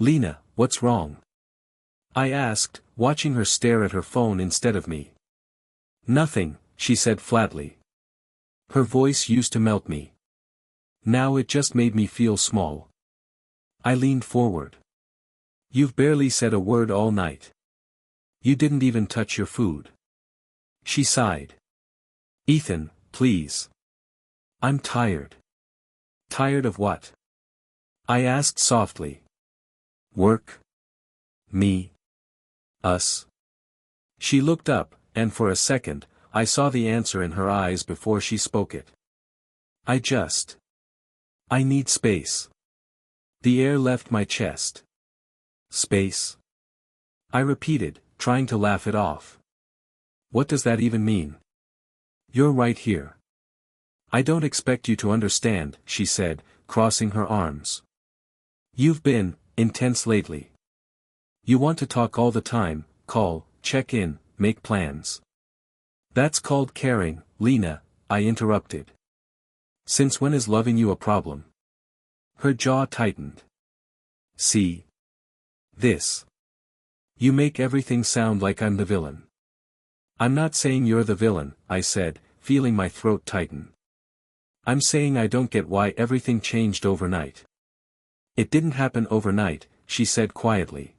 Lena, what's wrong? I asked, watching her stare at her phone instead of me. Nothing, she said flatly. Her voice used to melt me. Now it just made me feel small. I leaned forward. You've barely said a word all night. You didn't even touch your food. She sighed. Ethan, please. I'm tired. Tired of what? I asked softly. Work? Me? Us? She looked up, and for a second, I saw the answer in her eyes before she spoke it. I need space. The air left my chest. Space? I repeated, trying to laugh it off. What does that even mean? You're right here. I don't expect you to understand, she said, crossing her arms. You've been intense lately. You want to talk all the time, call, check in, make plans. That's called caring, Lena, I interrupted. Since when is loving you a problem? Her jaw tightened. See? This. You make everything sound like I'm the villain. I'm not saying you're the villain, I said, feeling my throat tighten. I'm saying I don't get why everything changed overnight. It didn't happen overnight, she said quietly.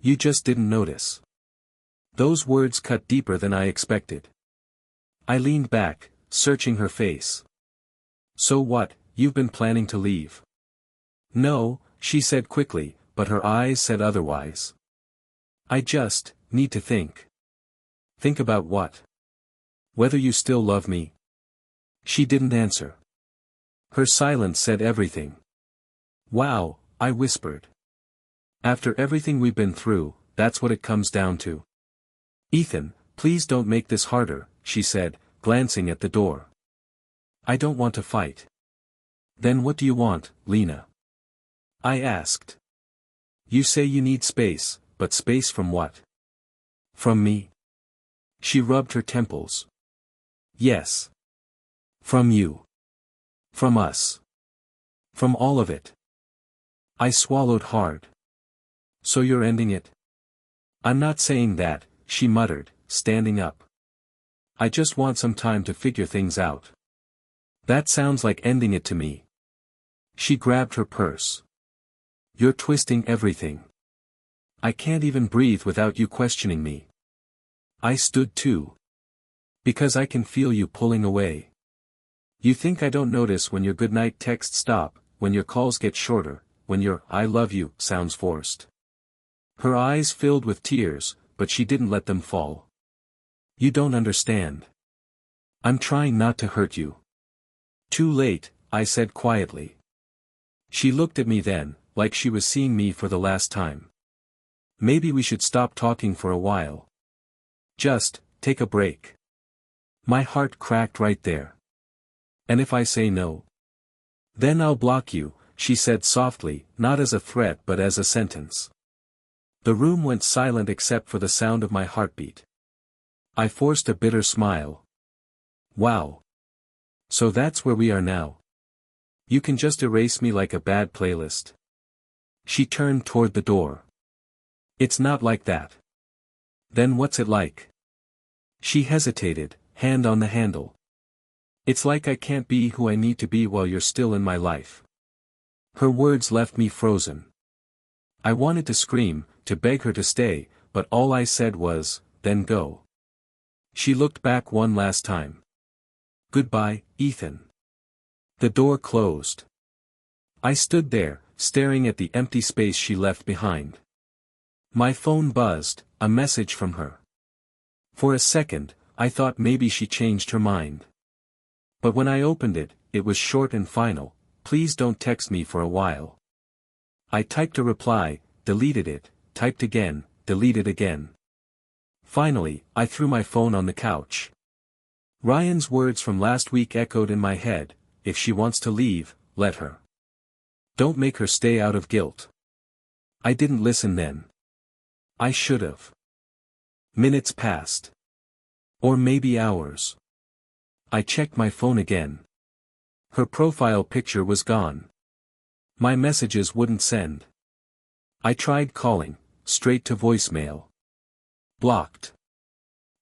You just didn't notice. Those words cut deeper than I expected. I leaned back, searching her face. So what, you've been planning to leave? No, she said quickly, but her eyes said otherwise. I just need to think. Think about what? Whether you still love me? She didn't answer. Her silence said everything. Wow, I whispered. After everything we've been through, that's what it comes down to. Ethan, please don't make this harder, she said, glancing at the door. I don't want to fight. Then what do you want, Lena? I asked. You say you need space, but space from what? From me? She rubbed her temples. Yes. From you. From us. From all of it. I swallowed hard. So you're ending it? I'm not saying that, she muttered, standing up. I just want some time to figure things out. That sounds like ending it to me. She grabbed her purse. You're twisting everything. I can't even breathe without you questioning me. I stood too. Because I can feel you pulling away. You think I don't notice when your goodnight texts stop, when your calls get shorter, when your I love you sounds forced. Her eyes filled with tears, but she didn't let them fall. You don't understand. I'm trying not to hurt you. Too late, I said quietly. She looked at me then, like she was seeing me for the last time. Maybe we should stop talking for a while. Just, take a break. My heart cracked right there. And if I say no? Then I'll block you, she said softly, not as a threat but as a sentence. The room went silent except for the sound of my heartbeat. I forced a bitter smile. Wow. So that's where we are now. You can just erase me like a bad playlist. She turned toward the door. It's not like that. Then what's it like? She hesitated, hand on the handle. It's like I can't be who I need to be while you're still in my life. Her words left me frozen. I wanted to scream, to beg her to stay, but all I said was, then go. She looked back one last time. Goodbye, Ethan. The door closed. I stood there, staring at the empty space she left behind. My phone buzzed, a message from her. For a second, I thought maybe she changed her mind. But when I opened it, it was short and final, please don't text me for a while. I typed a reply, deleted it, typed again, deleted again. Finally, I threw my phone on the couch. Ryan's words from last week echoed in my head, if she wants to leave, let her. Don't make her stay out of guilt. I didn't listen then. I should have. Minutes passed. Or maybe hours. I checked my phone again. Her profile picture was gone. My messages wouldn't send. I tried calling, straight to voicemail. Blocked.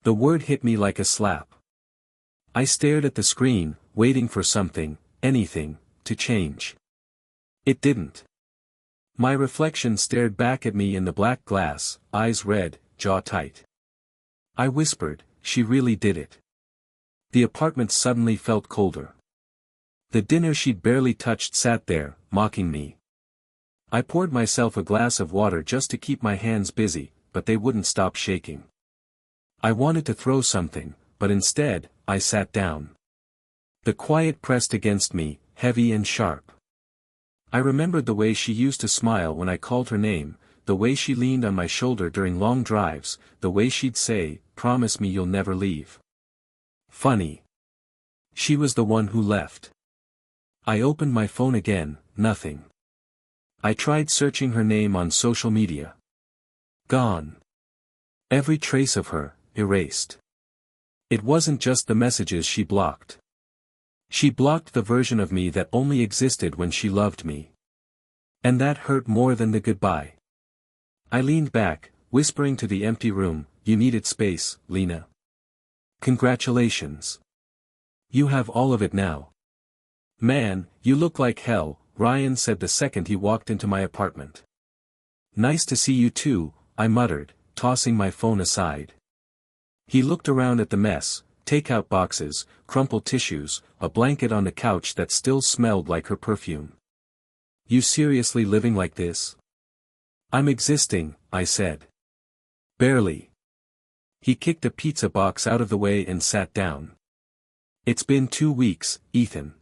The word hit me like a slap. I stared at the screen, waiting for something, anything, to change. It didn't. My reflection stared back at me in the black glass, eyes red, jaw tight. I whispered, she really did it. The apartment suddenly felt colder. The dinner she'd barely touched sat there, mocking me. I poured myself a glass of water just to keep my hands busy, but they wouldn't stop shaking. I wanted to throw something, but instead, I sat down. The quiet pressed against me, heavy and sharp. I remembered the way she used to smile when I called her name, the way she leaned on my shoulder during long drives, the way she'd say, "Promise me you'll never leave." Funny. She was the one who left. I opened my phone again, nothing. I tried searching her name on social media. Gone. Every trace of her, erased. It wasn't just the messages she blocked. She blocked the version of me that only existed when she loved me. And that hurt more than the goodbye. I leaned back, whispering to the empty room, "You needed space, Lena. Congratulations. You have all of it now." "Man, you look like hell," Ryan said the second he walked into my apartment. "Nice to see you too," I muttered, tossing my phone aside. He looked around at the mess, takeout boxes, crumpled tissues, a blanket on the couch that still smelled like her perfume. "You seriously living like this?" "I'm existing," I said. "Barely." He kicked a pizza box out of the way and sat down. "It's been 2 weeks, Ethan."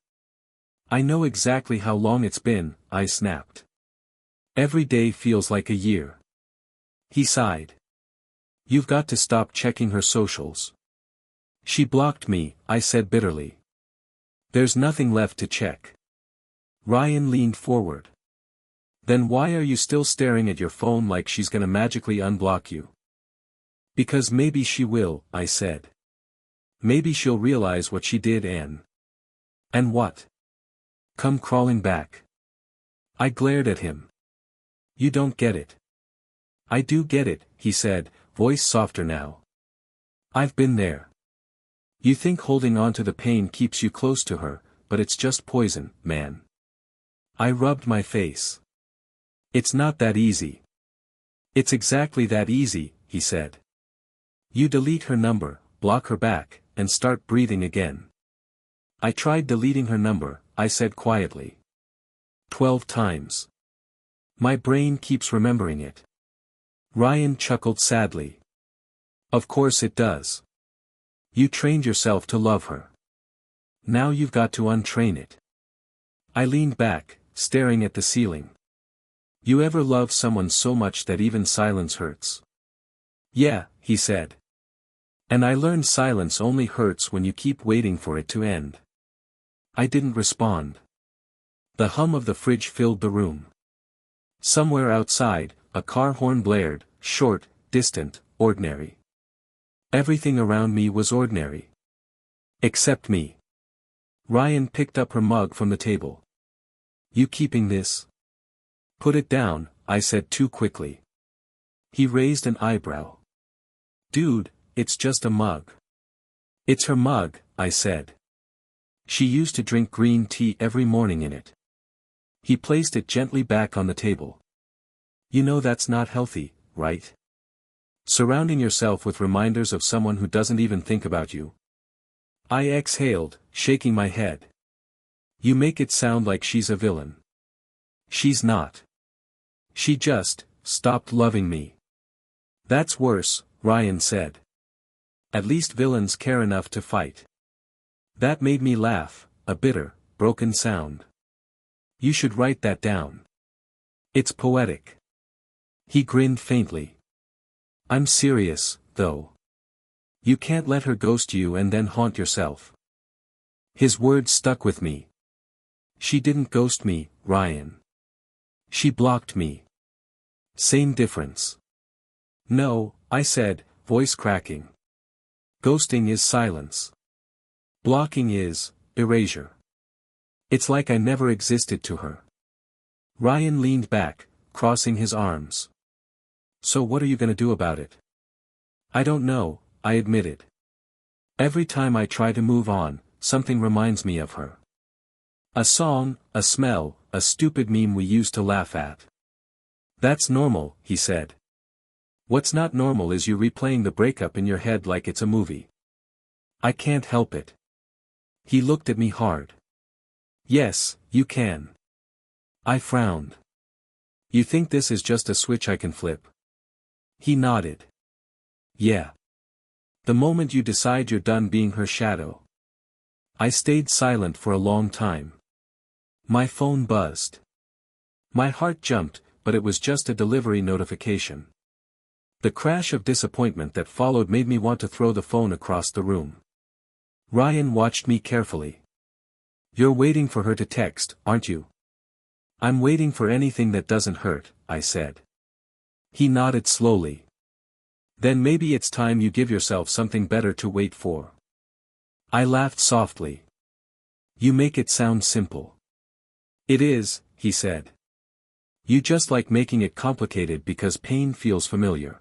"I know exactly how long it's been," I snapped. "Every day feels like a year." He sighed. "You've got to stop checking her socials." "She blocked me," I said bitterly. "There's nothing left to check." Ryan leaned forward. "Then why are you still staring at your phone like she's gonna magically unblock you?" "Because maybe she will," I said. "Maybe she'll realize what she did and what? Come crawling back." I glared at him. "You don't get it." "I do get it," he said, voice softer now. "I've been there. You think holding on to the pain keeps you close to her, but it's just poison, man." I rubbed my face. "It's not that easy." "It's exactly that easy," he said. "You delete her number, block her back, and start breathing again." "I tried deleting her number," I said quietly. 12 times. My brain keeps remembering it." Ryan chuckled sadly. "Of course it does. You trained yourself to love her. Now you've got to untrain it." I leaned back, staring at the ceiling. "You ever love someone so much that even silence hurts?" "Yeah," he said. "And I learned silence only hurts when you keep waiting for it to end." I didn't respond. The hum of the fridge filled the room. Somewhere outside, a car horn blared, short, distant, ordinary. Everything around me was ordinary. Except me. Ryan picked up her mug from the table. "You keeping this?" "Put it down," I said too quickly. He raised an eyebrow. "Dude, it's just a mug." "It's her mug," I said. "She used to drink green tea every morning in it." He placed it gently back on the table. "You know that's not healthy, right? Surrounding yourself with reminders of someone who doesn't even think about you." I exhaled, shaking my head. "You make it sound like she's a villain." "She's not. She just stopped loving me." "That's worse," Ryan said. "At least villains care enough to fight." That made me laugh, a bitter, broken sound. "You should write that down. It's poetic." He grinned faintly. "I'm serious, though. You can't let her ghost you and then haunt yourself." His words stuck with me. "She didn't ghost me, Ryan. She blocked me. Same difference." "No," I said, voice cracking. "Ghosting is silence. Blocking is erasure. It's like I never existed to her." Ryan leaned back, crossing his arms. So what are you gonna do about it? I don't know, I admitted. Every time I try to move on, something reminds me of her. A song, a smell, a stupid meme we used to laugh at. That's normal, he said. What's not normal is you replaying the breakup in your head like it's a movie. I can't help it. He looked at me hard. Yes, you can. I frowned. You think this is just a switch I can flip? He nodded. Yeah. The moment you decide you're done being her shadow. I stayed silent for a long time. My phone buzzed. My heart jumped, but it was just a delivery notification. The crash of disappointment that followed made me want to throw the phone across the room. Ryan watched me carefully. You're waiting for her to text, aren't you? I'm waiting for anything that doesn't hurt, I said. He nodded slowly. Then maybe it's time you give yourself something better to wait for. I laughed softly. You make it sound simple. It is, he said. You just like making it complicated because pain feels familiar.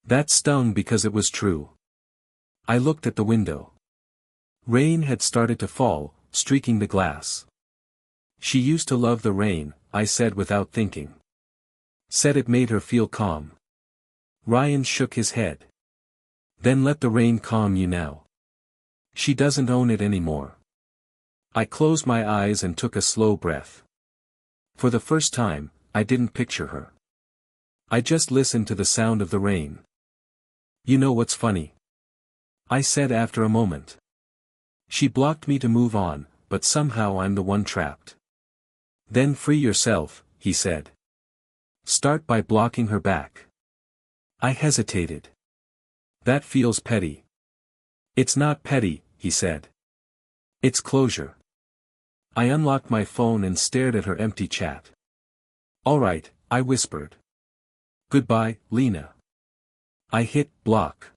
That stung because it was true. I looked at the window. Rain had started to fall, streaking the glass. She used to love the rain, I said without thinking. Said it made her feel calm. Ryan shook his head. Then let the rain calm you now. She doesn't own it anymore. I closed my eyes and took a slow breath. For the first time, I didn't picture her. I just listened to the sound of the rain. You know what's funny? I said after a moment. She blocked me to move on, but somehow I'm the one trapped. Then free yourself, he said. Start by blocking her back. I hesitated. That feels petty. It's not petty, he said. It's closure. I unlocked my phone and stared at her empty chat. All right, I whispered. Goodbye, Lena. I hit block.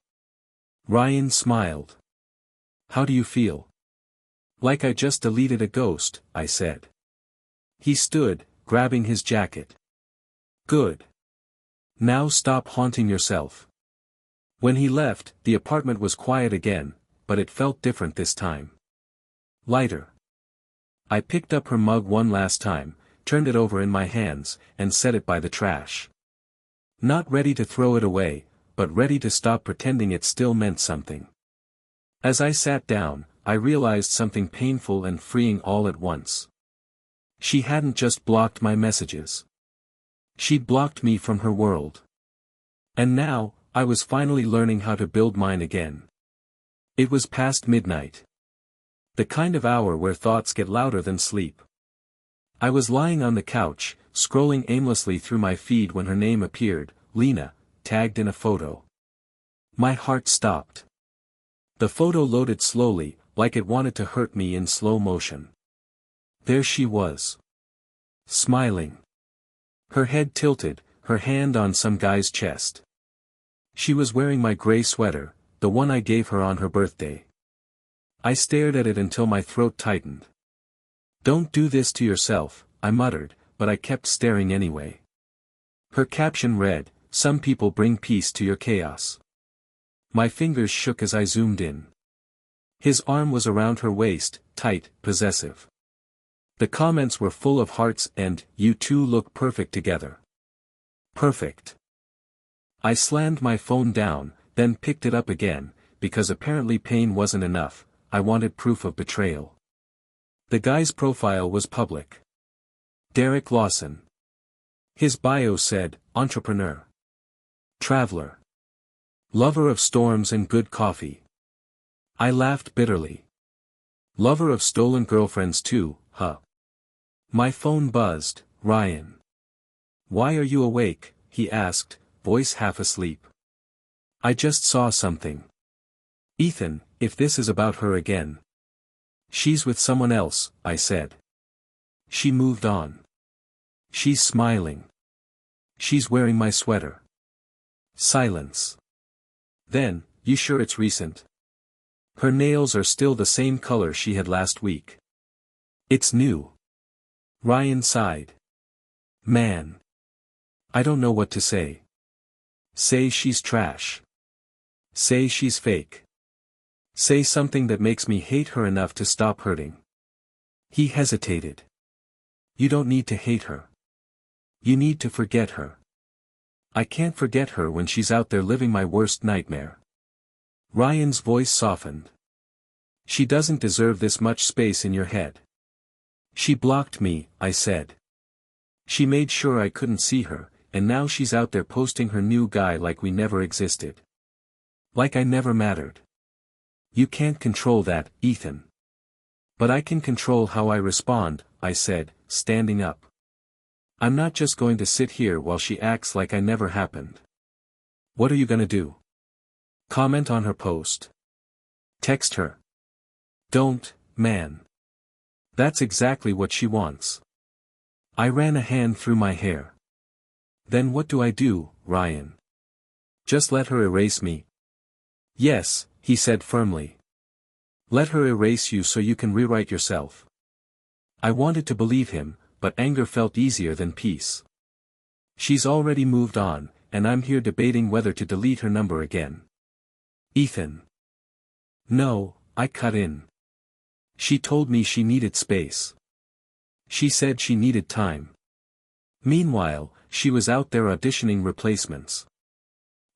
Ryan smiled. How do you feel? Like I just deleted a ghost, I said. He stood, grabbing his jacket. Good. Now stop haunting yourself. When he left, the apartment was quiet again, but it felt different this time. Lighter. I picked up her mug one last time, turned it over in my hands, and set it by the trash. Not ready to throw it away, but ready to stop pretending it still meant something. As I sat down, I realized something painful and freeing all at once. She hadn't just blocked my messages. She'd blocked me from her world. And now, I was finally learning how to build mine again. It was past midnight. The kind of hour where thoughts get louder than sleep. I was lying on the couch, scrolling aimlessly through my feed when her name appeared, Lena, tagged in a photo. My heart stopped. The photo loaded slowly, like it wanted to hurt me in slow motion. There she was. Smiling. Her head tilted, her hand on some guy's chest. She was wearing my gray sweater, the one I gave her on her birthday. I stared at it until my throat tightened. Don't do this to yourself, I muttered, but I kept staring anyway. Her caption read, some people bring peace to your chaos. My fingers shook as I zoomed in. His arm was around her waist, tight, possessive. The comments were full of hearts and, you two look perfect together. Perfect. I slammed my phone down, then picked it up again, because apparently pain wasn't enough, I wanted proof of betrayal. The guy's profile was public. Derek Lawson. His bio said, entrepreneur. Traveler. Lover of storms and good coffee. I laughed bitterly. Lover of stolen girlfriends too, huh? My phone buzzed, Ryan. Why are you awake? He asked, voice half asleep. I just saw something. Ethan, if this is about her again. She's with someone else, I said. She moved on. She's smiling. She's wearing my sweater. Silence. Then, you sure it's recent? Her nails are still the same color she had last week. It's new. Ryan sighed. Man. I don't know what to say. Say she's trash. Say she's fake. Say something that makes me hate her enough to stop hurting. He hesitated. You don't need to hate her. You need to forget her. I can't forget her when she's out there living my worst nightmare. Ryan's voice softened. She doesn't deserve this much space in your head. She blocked me, I said. She made sure I couldn't see her, and now she's out there posting her new guy like we never existed. Like I never mattered. You can't control that, Ethan. But I can control how I respond, I said, standing up. I'm not just going to sit here while she acts like I never happened. What are you gonna do? Comment on her post. Text her. Don't, man. That's exactly what she wants. I ran a hand through my hair. Then what do I do, Ryan? Just let her erase me? Yes, he said firmly. Let her erase you so you can rewrite yourself. I wanted to believe him, but anger felt easier than peace. She's already moved on, and I'm here debating whether to delete her number again. Ethan. No, I cut in. She told me she needed space. She said she needed time. Meanwhile, she was out there auditioning replacements.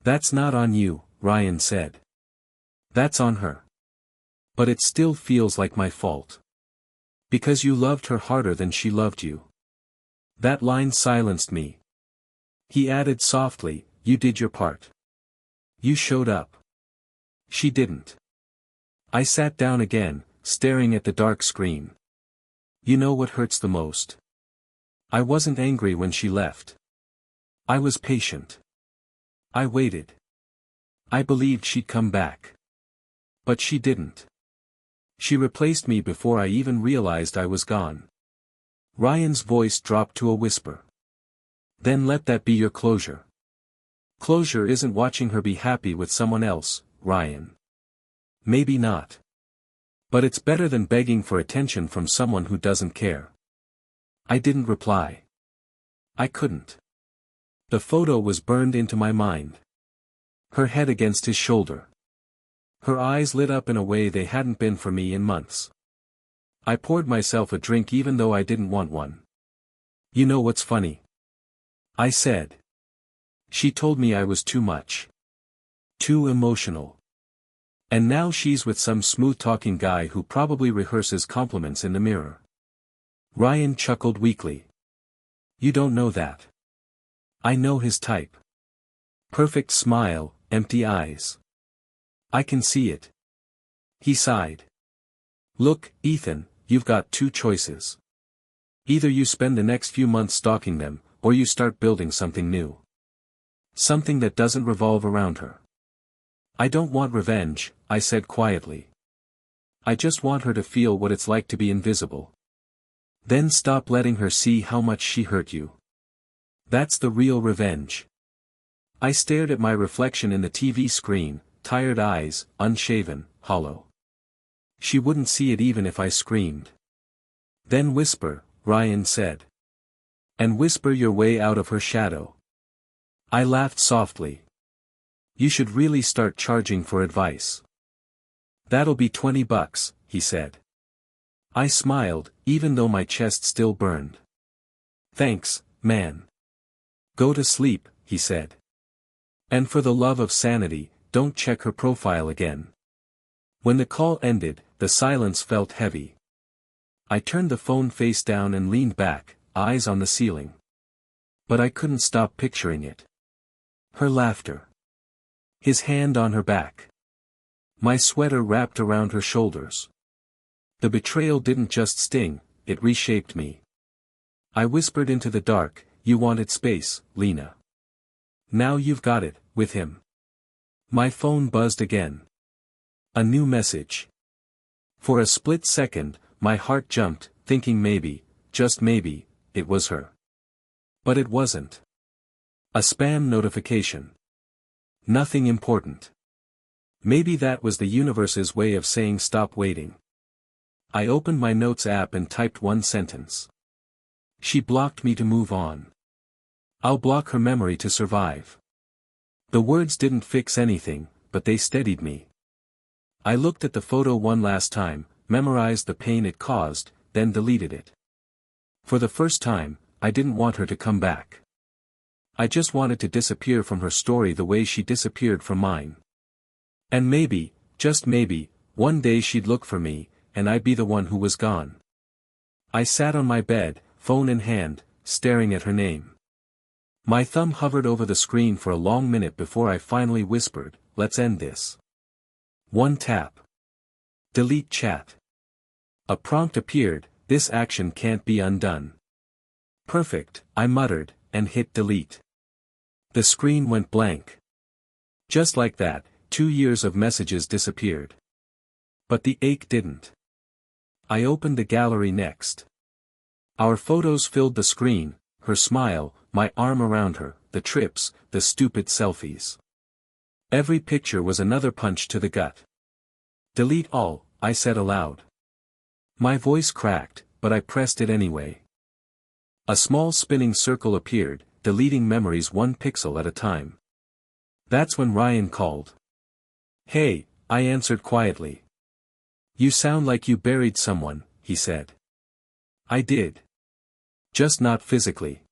That's not on you, Ryan said. That's on her. But it still feels like my fault. Because you loved her harder than she loved you. That line silenced me. He added softly, you did your part. You showed up. She didn't. I sat down again, staring at the dark screen. You know what hurts the most? I wasn't angry when she left. I was patient. I waited. I believed she'd come back. But she didn't. She replaced me before I even realized I was gone. Ryan's voice dropped to a whisper. Then let that be your closure. Closure isn't watching her be happy with someone else, Ryan. Maybe not. But it's better than begging for attention from someone who doesn't care. I didn't reply. I couldn't. The photo was burned into my mind. Her head against his shoulder. Her eyes lit up in a way they hadn't been for me in months. I poured myself a drink even though I didn't want one. You know what's funny? I said. She told me I was too much. Too emotional. And now she's with some smooth-talking guy who probably rehearses compliments in the mirror. Ryan chuckled weakly. You don't know that. I know his type. Perfect smile, empty eyes. I can see it. He sighed. Look, Ethan, you've got two choices. Either you spend the next few months stalking them, or you start building something new. Something that doesn't revolve around her. I don't want revenge, I said quietly. I just want her to feel what it's like to be invisible. Then stop letting her see how much she hurt you. That's the real revenge. I stared at my reflection in the TV screen, tired eyes, unshaven, hollow. She wouldn't see it even if I screamed. Then whisper, Ryan said. And whisper your way out of her shadow. I laughed softly. You should really start charging for advice. That'll be $20, he said. I smiled, even though my chest still burned. Thanks, man. Go to sleep, he said. And for the love of sanity, don't check her profile again. When the call ended, the silence felt heavy. I turned the phone face down and leaned back, eyes on the ceiling. But I couldn't stop picturing it. Her laughter. His hand on her back. My sweater wrapped around her shoulders. The betrayal didn't just sting, it reshaped me. I whispered into the dark, you wanted space, Lena. Now you've got it, with him. My phone buzzed again. A new message. For a split second, my heart jumped, thinking maybe, just maybe, it was her. But it wasn't. A spam notification. Nothing important. Maybe that was the universe's way of saying stop waiting. I opened my notes app and typed one sentence. She blocked me to move on. I'll block her memory to survive. The words didn't fix anything, but they steadied me. I looked at the photo one last time, memorized the pain it caused, then deleted it. For the first time, I didn't want her to come back. I just wanted to disappear from her story the way she disappeared from mine. And maybe, just maybe, one day she'd look for me, and I'd be the one who was gone. I sat on my bed, phone in hand, staring at her name. My thumb hovered over the screen for a long minute before I finally whispered, "Let's end this." One tap. Delete chat. A prompt appeared, "This action can't be undone." Perfect, I muttered, and hit delete. The screen went blank. Just like that, 2 years of messages disappeared. But the ache didn't. I opened the gallery next. Our photos filled the screen, her smile, my arm around her, the trips, the stupid selfies. Every picture was another punch to the gut. "Delete all," I said aloud. My voice cracked, but I pressed it anyway. A small spinning circle appeared, deleting memories 1 pixel at a time. That's when Ryan called. "Hey," I answered quietly. "You sound like you buried someone," he said. "I did. Just not physically."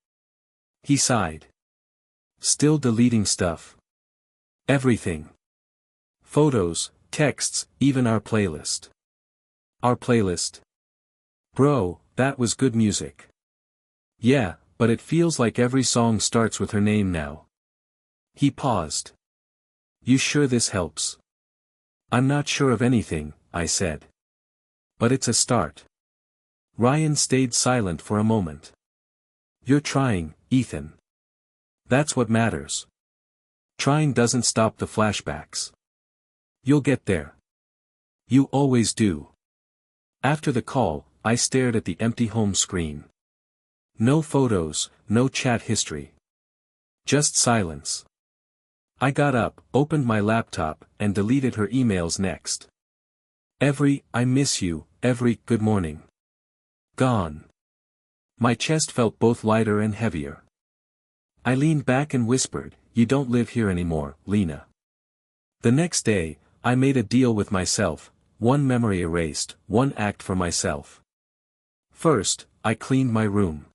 He sighed. "Still deleting stuff. Everything. Photos, texts, even our playlist." "Our playlist? Bro, that was good music." "Yeah, but it feels like every song starts with her name now." He paused. "You sure this helps?" "I'm not sure of anything," I said. "But it's a start." Ryan stayed silent for a moment. "You're trying, Ethan. That's what matters. Trying doesn't stop the flashbacks. You'll get there. You always do." After the call, I stared at the empty home screen. No photos, no chat history. Just silence. I got up, opened my laptop, and deleted her emails next. Every "I miss you," every "good morning." Gone. My chest felt both lighter and heavier. I leaned back and whispered, "You don't live here anymore, Lena." The next day, I made a deal with myself, 1 memory erased, 1 act for myself. First, I cleaned my room.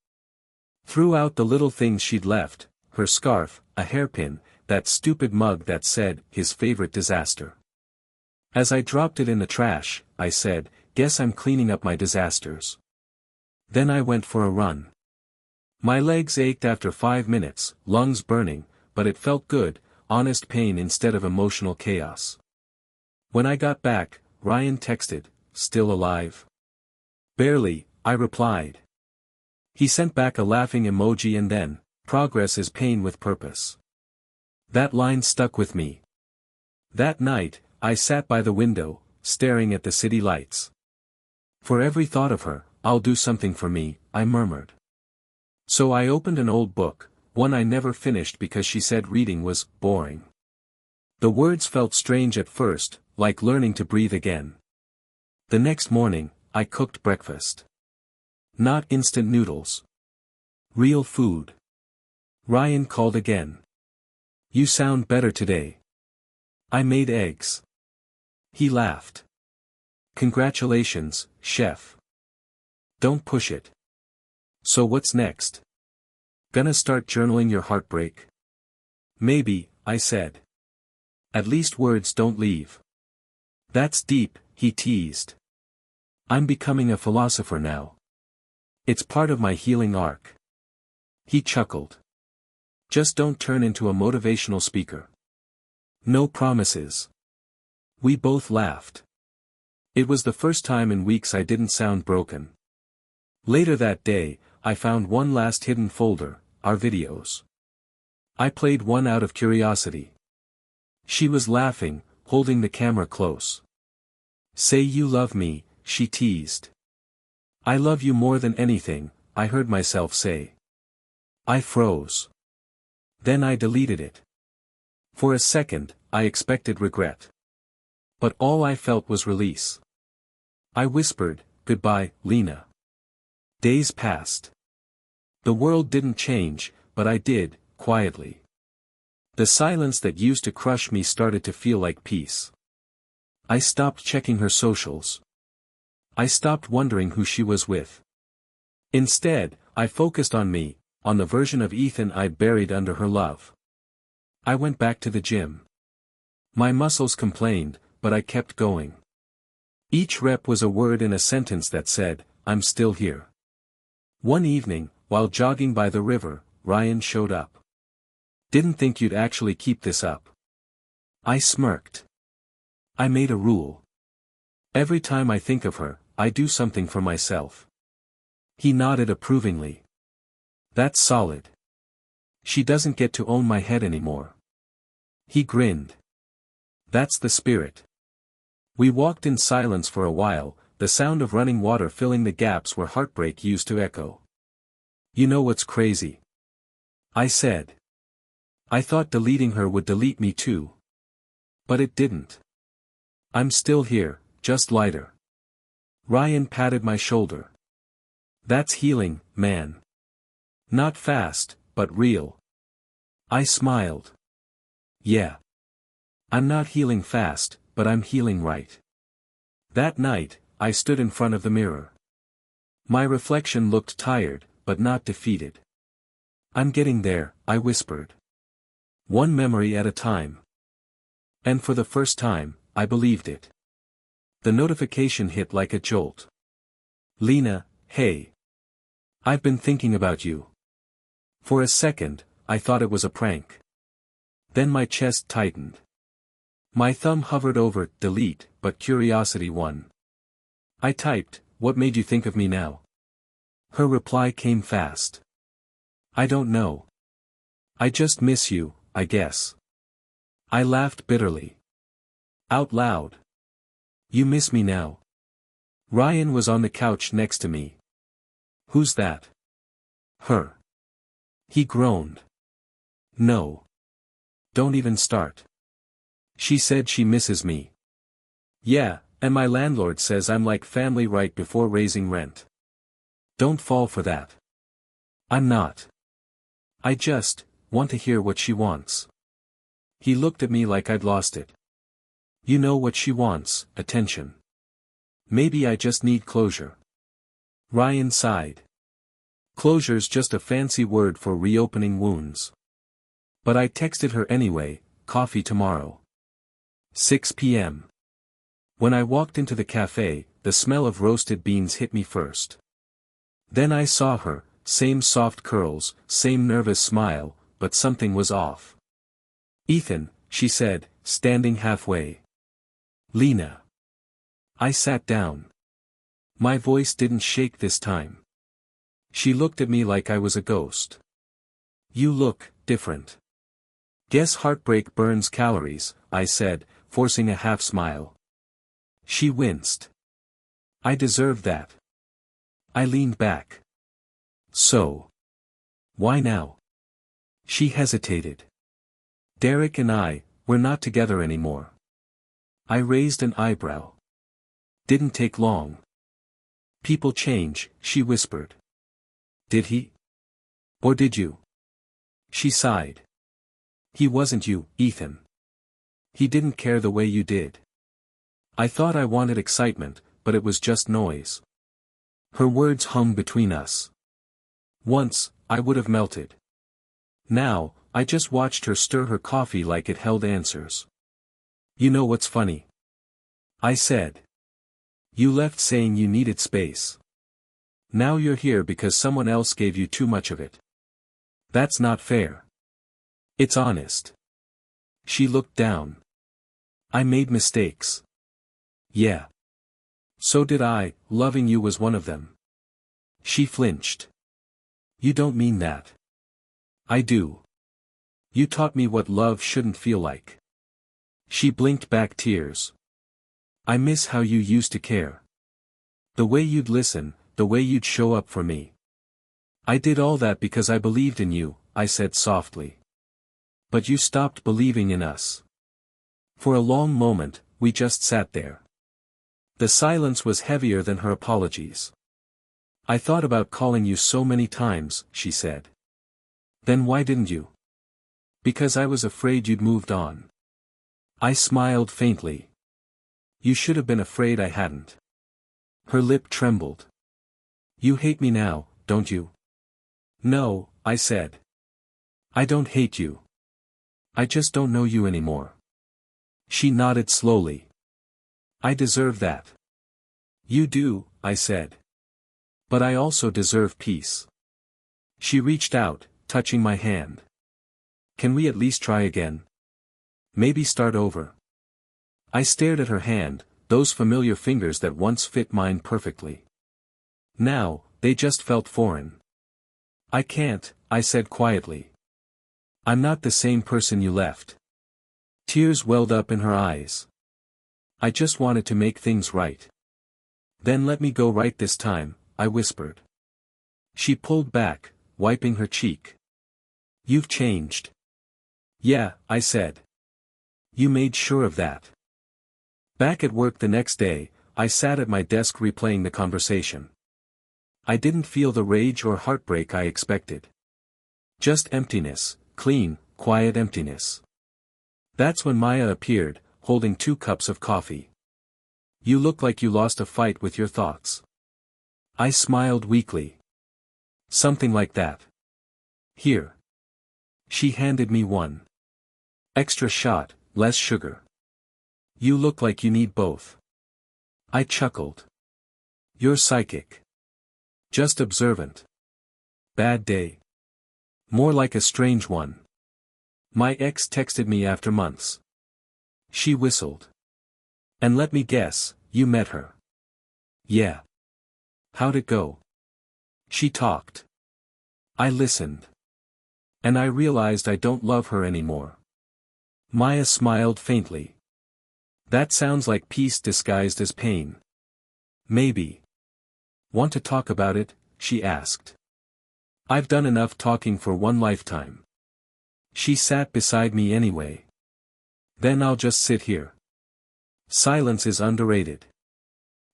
Threw out the little things she'd left, her scarf, a hairpin, that stupid mug that said, "His favorite disaster." As I dropped it in the trash, I said, "Guess I'm cleaning up my disasters." Then I went for a run. My legs ached after 5 minutes, lungs burning, but it felt good, honest pain instead of emotional chaos. When I got back, Ryan texted, "Still alive?" "Barely," I replied. He sent back a laughing emoji and then, "Progress is pain with purpose." That line stuck with me. That night, I sat by the window, staring at the city lights. For every thought of her, "I'll do something for me," I murmured. So I opened an old book, one I never finished because she said reading was boring. The words felt strange at first, like learning to breathe again. The next morning, I cooked breakfast. Not instant noodles. Real food. Ryan called again. "You sound better today." "I made eggs." He laughed. "Congratulations, chef." "Don't push it." "So what's next? Gonna start journaling your heartbreak?" "Maybe," I said. "At least words don't leave." "That's deep," he teased. "I'm becoming a philosopher now. It's part of my healing arc." He chuckled. "Just don't turn into a motivational speaker." "No promises." We both laughed. It was the first time in weeks I didn't sound broken. Later that day, I found one last hidden folder, our videos. I played one out of curiosity. She was laughing, holding the camera close. "Say you love me," she teased. "I love you more than anything," I heard myself say. I froze. Then I deleted it. For a second, I expected regret. But all I felt was release. I whispered, "Goodbye, Lena." Days passed. The world didn't change, but I did, quietly. The silence that used to crush me started to feel like peace. I stopped checking her socials. I stopped wondering who she was with. Instead, I focused on me, on the version of Ethan I'd buried under her love. I went back to the gym. My muscles complained, but I kept going. Each rep was a word in a sentence that said, "I'm still here." One evening, while jogging by the river, Ryan showed up. "Didn't think you'd actually keep this up." I smirked. I made a rule. Every time I think of her, I do something for myself. He nodded approvingly. "That's solid. She doesn't get to own my head anymore." He grinned. "That's the spirit." We walked in silence for a while, the sound of running water filling the gaps where heartbreak used to echo. "You know what's crazy?" I said. "I thought deleting her would delete me too. But it didn't. I'm still here, just lighter." Ryan patted my shoulder. "That's healing, man. Not fast, but real." I smiled. "Yeah. I'm not healing fast, but I'm healing right." That night, I stood in front of the mirror. My reflection looked tired, but not defeated. "I'm getting there," I whispered. "One memory at a time." And for the first time, I believed it. The notification hit like a jolt. "Lena, hey. I've been thinking about you." For a second, I thought it was a prank. Then my chest tightened. My thumb hovered over delete, but curiosity won. I typed, "What made you think of me now?" Her reply came fast. "I don't know. I just miss you, I guess." I laughed bitterly. Out loud. "You miss me now?" Ryan was on the couch next to me. "Who's that?" "Her." He groaned. "No. Don't even start. She said she misses me." "Yeah, and my landlord says I'm like family right before raising rent." "Don't fall for that." "I'm not. I just want to hear what she wants." He looked at me like I'd lost it. "You know what she wants, attention. Maybe I just need closure." Ryan sighed. "Closure's just a fancy word for reopening wounds." But I texted her anyway, "Coffee tomorrow. 6 p.m. When I walked into the cafe, the smell of roasted beans hit me first. Then I saw her, same soft curls, same nervous smile, but something was off. "Ethan," she said, standing halfway. "Lena." I sat down. My voice didn't shake this time. She looked at me like I was a ghost. "You look different." "Guess heartbreak burns calories," I said, forcing a half smile. She winced. "I deserve that." I leaned back. "So. Why now?" She hesitated. "Derek and we're not together anymore." I raised an eyebrow. "Didn't take long." "People change," she whispered. "Did he? Or did you?" She sighed. "He wasn't you, Ethan. He didn't care the way you did." I thought I wanted excitement, but it was just noise. Her words hung between us. Once, I would have melted. Now, I just watched her stir her coffee like it held answers. "You know what's funny?" I said. "You left saying you needed space. Now you're here because someone else gave you too much of it. That's not fair. It's honest." She looked down. "I made mistakes." "Yeah. So did I, loving you was one of them." She flinched. "You don't mean that." "I do. You taught me what love shouldn't feel like." She blinked back tears. "I miss how you used to care. The way you'd listen, the way you'd show up for me." "I did all that because I believed in you," I said softly. "But you stopped believing in us." For a long moment, we just sat there. The silence was heavier than her apologies. "I thought about calling you so many times," she said. Then why didn't you? Because I was afraid you'd moved on. I smiled faintly. You should have been afraid I hadn't. Her lip trembled. You hate me now, don't you? No, I said. I don't hate you. I just don't know you anymore. She nodded slowly. I deserve that. You do, I said. But I also deserve peace. She reached out, touching my hand. Can we at least try again? Maybe start over. I stared at her hand, those familiar fingers that once fit mine perfectly. Now, they just felt foreign. I can't, I said quietly. I'm not the same person you left. Tears welled up in her eyes. I just wanted to make things right. Then let me go right this time, I whispered. She pulled back, wiping her cheek. You've changed. Yeah, I said. You made sure of that. Back at work the next day, I sat at my desk replaying the conversation. I didn't feel the rage or heartbreak I expected. Just emptiness, clean, quiet emptiness. That's when Maya appeared, holding 2 cups of coffee. You look like you lost a fight with your thoughts. I smiled weakly. Something like that. Here. She handed me one. Extra shot, less sugar. You look like you need both. I chuckled. You're psychic. Just observant. Bad day. More like a strange one. My ex texted me after months. She whistled. And let me guess, you met her. Yeah. How'd it go? She talked. I listened. And I realized I don't love her anymore. Maya smiled faintly. That sounds like peace disguised as pain. Maybe. Want to talk about it? She asked. I've done enough talking for one lifetime. She sat beside me anyway. Then I'll just sit here. Silence is underrated.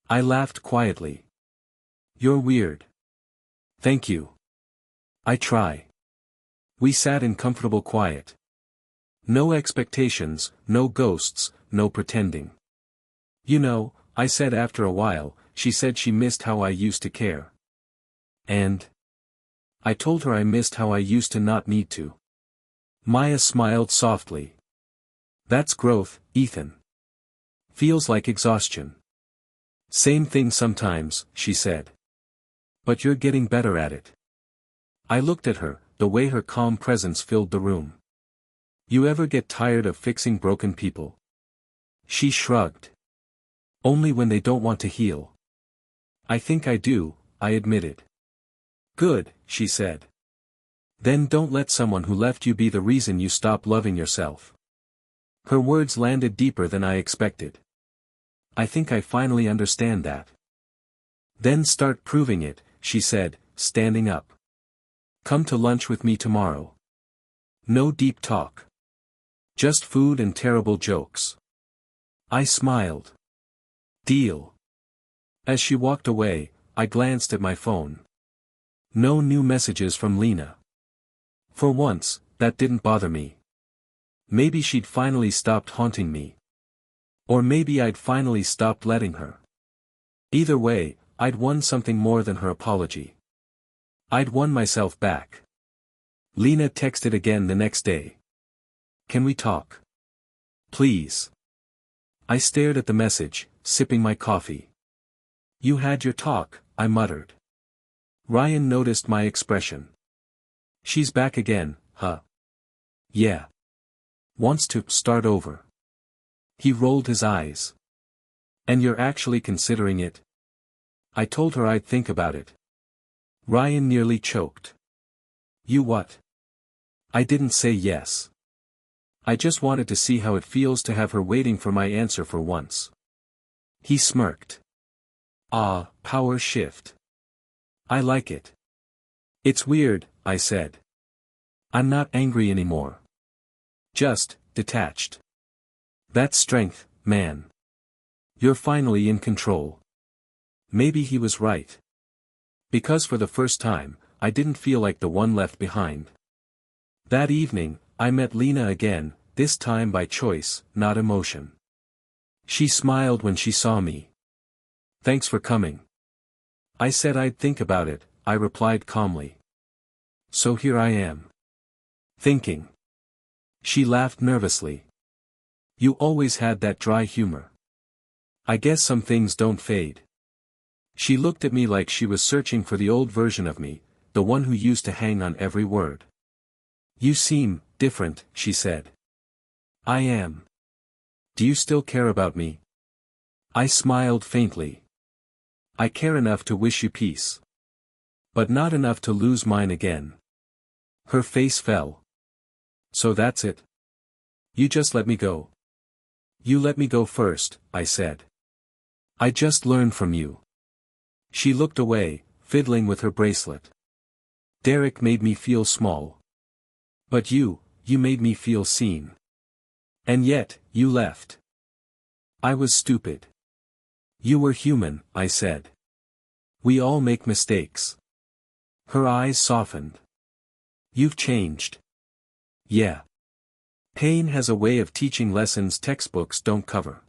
I laughed quietly. You're weird. Thank you. I try. We sat in comfortable quiet. No expectations, no ghosts, no pretending. You know, I said after a while, she said she missed how I used to care. And? I told her I missed how I used to not need to. Maya smiled softly. That's growth, Ethan. Feels like exhaustion. Same thing sometimes, she said. But you're getting better at it. I looked at her, the way her calm presence filled the room. You ever get tired of fixing broken people? She shrugged. Only when they don't want to heal. I think I do, I admitted. Good, she said. Then don't let someone who left you be the reason you stop loving yourself. Her words landed deeper than I expected. I think I finally understand that. Then start proving it, she said, standing up. Come to lunch with me tomorrow. No deep talk. Just food and terrible jokes. I smiled. Deal. As she walked away, I glanced at my phone. No new messages from Lena. For once, that didn't bother me. Maybe she'd finally stopped haunting me. Or maybe I'd finally stopped letting her. Either way, I'd won something more than her apology. I'd won myself back. Lena texted again the next day. Can we talk? Please. I stared at the message, sipping my coffee. You had your talk, I muttered. Ryan noticed my expression. She's back again, huh? Yeah. Wants to start over. He rolled his eyes. And you're actually considering it? I told her I'd think about it. Ryan nearly choked. You what? I didn't say yes. I just wanted to see how it feels to have her waiting for my answer for once. He smirked. Ah, power shift. I like it. It's weird, I said. I'm not angry anymore. Just, detached. That's strength, man. You're finally in control. Maybe he was right. Because for the first time, I didn't feel like the one left behind. That evening, I met Lena again, this time by choice, not emotion. She smiled when she saw me. "Thanks for coming." I said I'd think about it, I replied calmly. "So here I am. Thinking." She laughed nervously. "You always had that dry humor. I guess some things don't fade." She looked at me like she was searching for the old version of me, the one who used to hang on every word. "You seem different," she said. "I am. Do you still care about me?" I smiled faintly. "I care enough to wish you peace. But not enough to lose mine again." Her face fell. "So that's it? You just let me go?" "You let me go first," I said. "I just learned from you." She looked away, fiddling with her bracelet. "Derek made me feel small. But you made me feel seen. And yet, you left." "I was stupid." "You were human," I said. "We all make mistakes." Her eyes softened. "You've changed." "Yeah. Pain has a way of teaching lessons textbooks don't cover."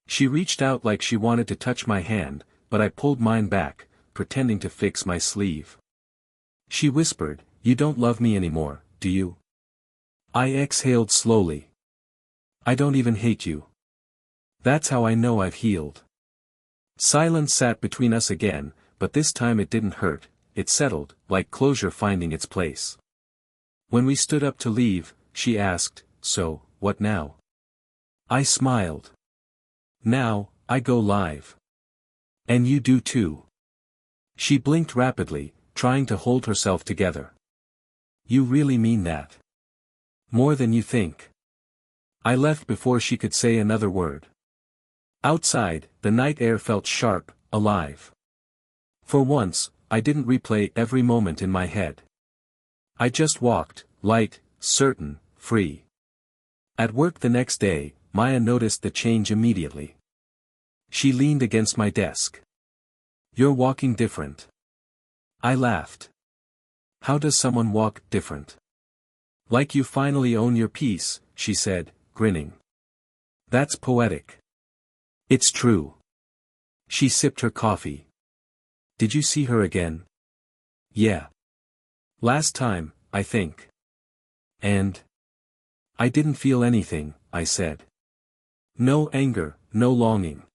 She reached out like she wanted to touch my hand, but I pulled mine back, pretending to fix my sleeve. She whispered, "You don't love me anymore, do you?" I exhaled slowly. "I don't even hate you. That's how I know I've healed." Silence sat between us again, but this time it didn't hurt, it settled, like closure finding its place. When we stood up to leave, she asked, "So, what now?" I smiled. "Now, I go live. And you do too." She blinked rapidly, trying to hold herself together. "You really mean that?" "More than you think." I left before she could say another word. Outside, the night air felt sharp, alive. For once, I didn't replay every moment in my head. I just walked, light, certain, free. At work the next day, Maya noticed the change immediately. She leaned against my desk. "You're walking different." I laughed. "How does someone walk different?" "Like you finally own your peace," she said, grinning. "That's poetic." "It's true." She sipped her coffee. "Did you see her again?" "Yeah. Last time, I think." "And?" "I didn't feel anything," I said. "No anger, no longing.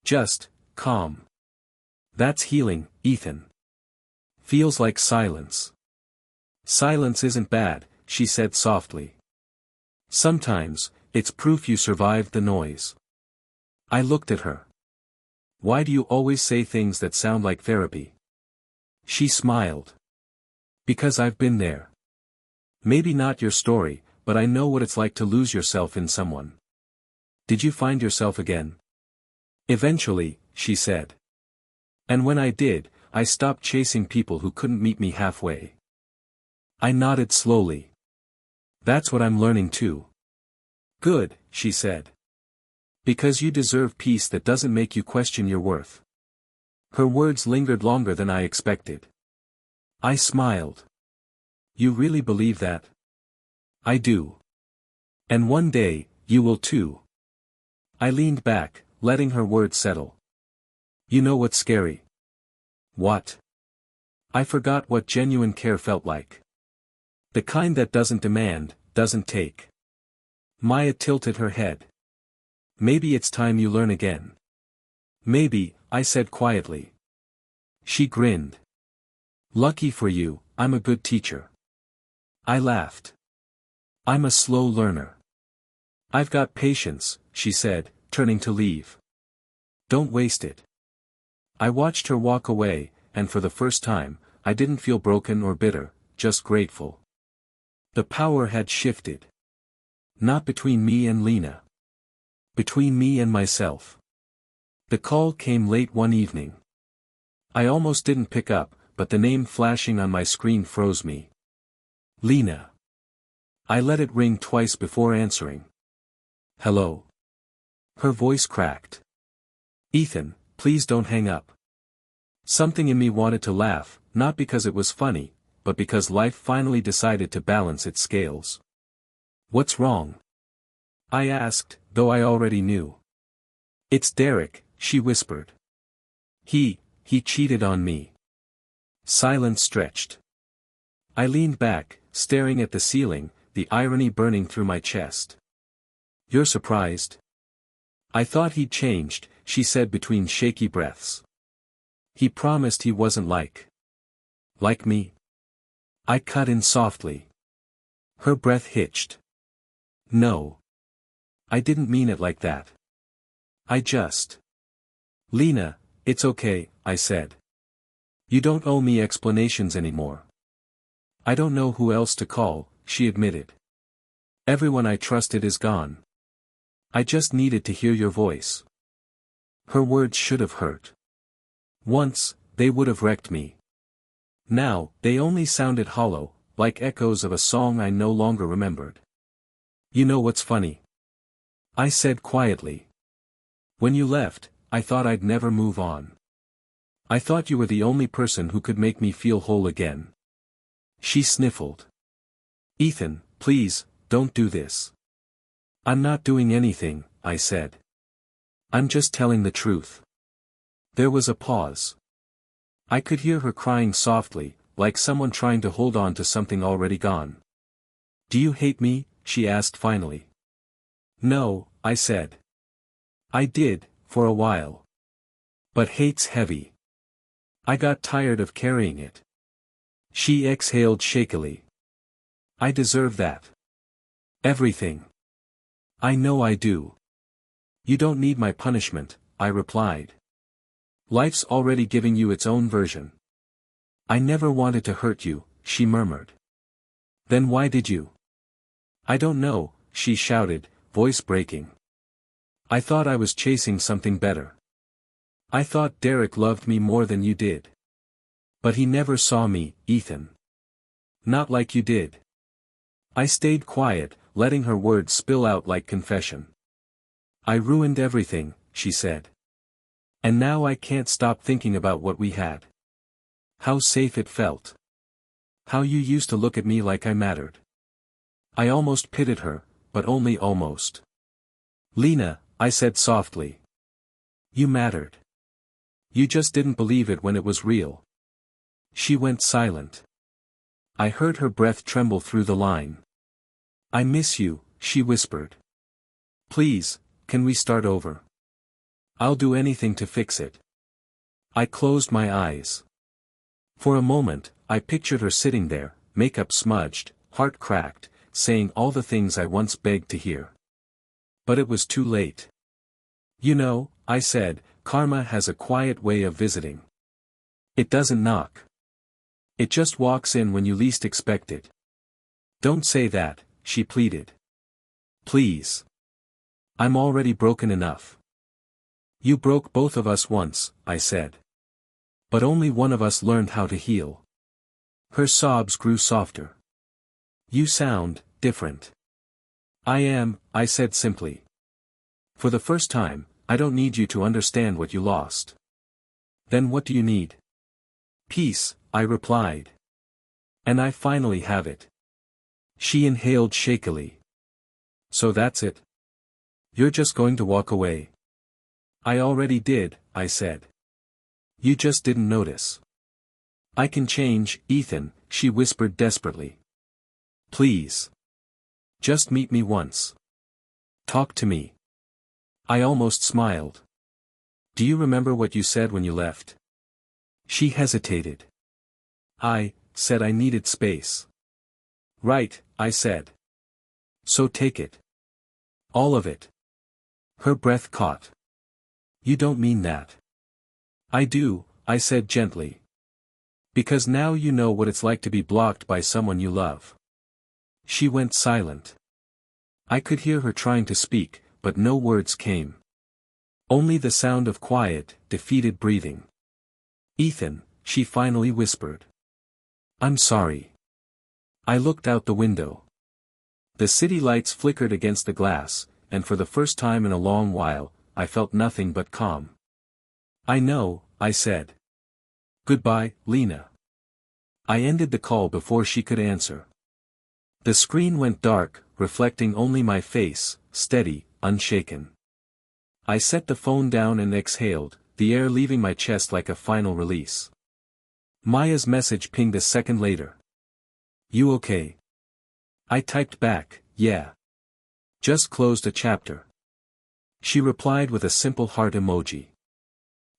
Just, calm." "That's healing, Ethan. Feels like silence." "Silence isn't bad," she said softly. "Sometimes, it's proof you survived the noise." I looked at her. "Why do you always say things that sound like therapy?" She smiled. "Because I've been there. Maybe not your story, but I know what it's like to lose yourself in someone." "Did you find yourself again?" "Eventually," she said. "And when I did, I stopped chasing people who couldn't meet me halfway." I nodded slowly. "That's what I'm learning too." "Good," she said. "Because you deserve peace that doesn't make you question your worth." Her words lingered longer than I expected. I smiled. "You really believe that?" "I do. And one day, you will too." I leaned back, letting her words settle. "You know what's scary?" "What?" I forgot what genuine care felt like. The kind that doesn't demand, doesn't take. Maya tilted her head. "Maybe it's time you learn again." "Maybe," I said quietly. She grinned. "Lucky for you, I'm a good teacher." I laughed. "I'm a slow learner." "I've got patience," she said, turning to leave. "Don't waste it." I watched her walk away, and for the first time, I didn't feel broken or bitter, just grateful. The power had shifted. Not between me and Lena. Between me and myself. The call came late one evening. I almost didn't pick up, but the name flashing on my screen froze me. Lena. I let it ring twice before answering. "Hello." Her voice cracked. "Ethan, please don't hang up." Something in me wanted to laugh, not because it was funny, but because life finally decided to balance its scales. "What's wrong?" I asked, though I already knew. "It's Derek," she whispered. He cheated on me." Silence stretched. I leaned back, staring at the ceiling, the irony burning through my chest. "You're surprised?" "I thought he'd changed," she said between shaky breaths. "He promised he wasn't like me." I cut in softly. Her breath hitched. "No. I didn't mean it like that. I just—" "Lena, it's okay," I said. "You don't owe me explanations anymore." "I don't know who else to call," she admitted. "Everyone I trusted is gone. I just needed to hear your voice." Her words should have hurt. Once, they would have wrecked me. Now, they only sounded hollow, like echoes of a song I no longer remembered. "You know what's funny?" I said quietly. "When you left, I thought I'd never move on. I thought you were the only person who could make me feel whole again." She sniffled. "Ethan, please, don't do this." "I'm not doing anything," I said. "I'm just telling the truth." There was a pause. I could hear her crying softly, like someone trying to hold on to something already gone. "Do you hate me?" she asked finally. "No," I said. "I did, for a while. But hate's heavy. I got tired of carrying it." She exhaled shakily. "I deserve that. Everything. I know I do." "You don't need my punishment," I replied. "Life's already giving you its own version." "I never wanted to hurt you," she murmured. "Then why did you?" "I don't know," she shouted, voice breaking. "I thought I was chasing something better. I thought Derek loved me more than you did. But he never saw me, Ethan. Not like you did." I stayed quiet, letting her words spill out like confession. "I ruined everything," she said. "And now I can't stop thinking about what we had. How safe it felt. How you used to look at me like I mattered." I almost pitied her, but only almost. "Lena," I said softly. "You mattered. You just didn't believe it when it was real." She went silent. I heard her breath tremble through the line. "I miss you," she whispered. "Please, can we start over? I'll do anything to fix it." I closed my eyes. For a moment, I pictured her sitting there, makeup smudged, heart cracked, saying all the things I once begged to hear. But it was too late. "You know," I said, "karma has a quiet way of visiting. It doesn't knock. It just walks in when you least expect it." "Don't say that," she pleaded. "Please. I'm already broken enough." "You broke both of us once," I said. "But only one of us learned how to heal." Her sobs grew softer. "You sound different." "I am," I said simply. "For the first time, I don't need you to understand what you lost." "Then what do you need?" "Peace," I replied. "And I finally have it." She inhaled shakily. "So that's it? You're just going to walk away?" "I already did," I said. "You just didn't notice." "I can change, Ethan," she whispered desperately. "Please. Just meet me once. Talk to me." I almost smiled. "Do you remember what you said when you left?" She hesitated. "I said I needed space." "Right," I said. "So take it. All of it." Her breath caught. "You don't mean that." "I do," I said gently. "Because now you know what it's like to be blocked by someone you love." She went silent. I could hear her trying to speak, but no words came. Only the sound of quiet, defeated breathing. "Ethan," she finally whispered. "I'm sorry." I looked out the window. The city lights flickered against the glass, and for the first time in a long while, I felt nothing but calm. "I know," I said. "Goodbye, Lena." I ended the call before she could answer. The screen went dark, reflecting only my face, steady, unshaken. I set the phone down and exhaled, the air leaving my chest like a final release. Maya's message pinged a second later. "You okay?" I typed back, "Yeah. Just closed a chapter." She replied with a simple heart emoji.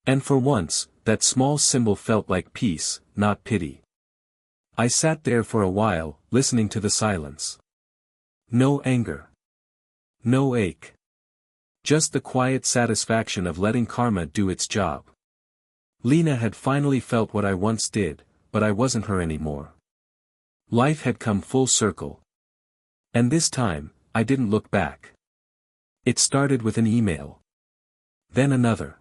And for once, that small symbol felt like peace, not pity. I sat there for a while, listening to the silence. No anger. No ache. Just the quiet satisfaction of letting karma do its job. Lena had finally felt what I once did, but I wasn't her anymore. Life had come full circle. And this time, I didn't look back. It started with an email. Then another.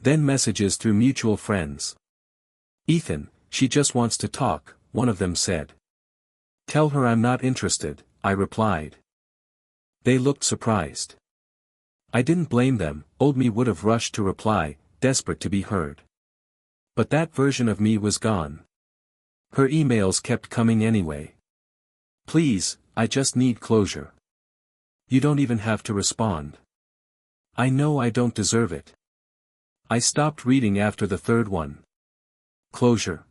Then messages through mutual friends. "Ethan, she just wants to talk," one of them said. "Tell her I'm not interested," I replied. They looked surprised. I didn't blame them, old me would have rushed to reply, desperate to be heard. But that version of me was gone. Her emails kept coming anyway. "Please, I just need closure. You don't even have to respond. I know I don't deserve it." I stopped reading after the third one. Closure.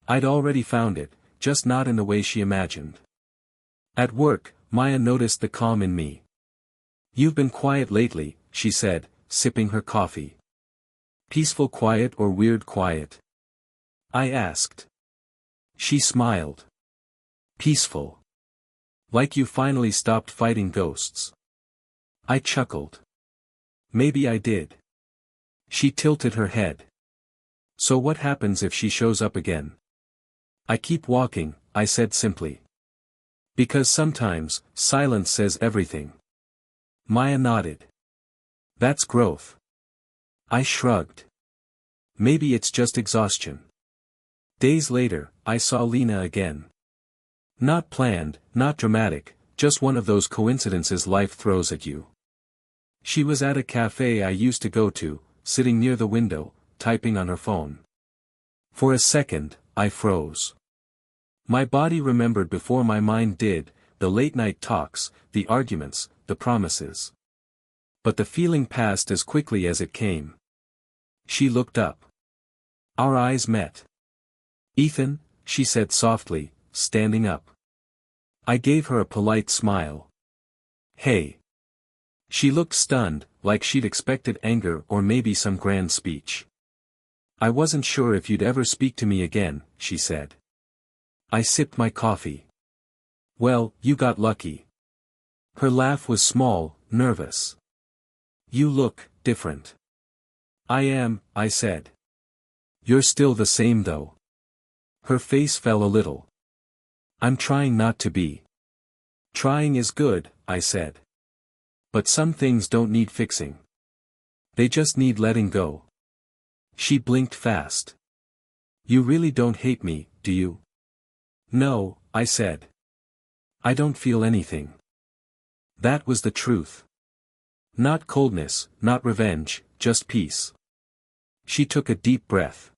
I'd already found it, just not in the way she imagined. At work, Maya noticed the calm in me. "You've been quiet lately," she said, sipping her coffee. "Peaceful quiet or weird quiet?" I asked. She smiled. "Peaceful. Like you finally stopped fighting ghosts." I chuckled. "Maybe I did." She tilted her head. "So what happens if she shows up again?" "I keep walking," I said simply. "Because sometimes, silence says everything." Maya nodded. "That's growth." I shrugged. "Maybe it's just exhaustion." Days later, I saw Lena again. Not planned, not dramatic, just one of those coincidences life throws at you. She was at a cafe I used to go to, sitting near the window, typing on her phone. For a second, I froze. My body remembered before my mind did, the late-night talks, the arguments, the promises. But the feeling passed as quickly as it came. She looked up. Our eyes met. "Ethan," she said softly, standing up. I gave her a polite smile. "Hey." She looked stunned, like she'd expected anger or maybe some grand speech. "I wasn't sure if you'd ever speak to me again," she said. I sipped my coffee. "Well, you got lucky." Her laugh was small, nervous. "You look different." "I am," I said. "You're still the same though." Her face fell a little. "I'm trying not to be." "Trying is good," I said. "But some things don't need fixing. They just need letting go." She blinked fast. "You really don't hate me, do you?" "No," I said. "I don't feel anything." That was the truth. Not coldness, not revenge, just peace. She took a deep breath.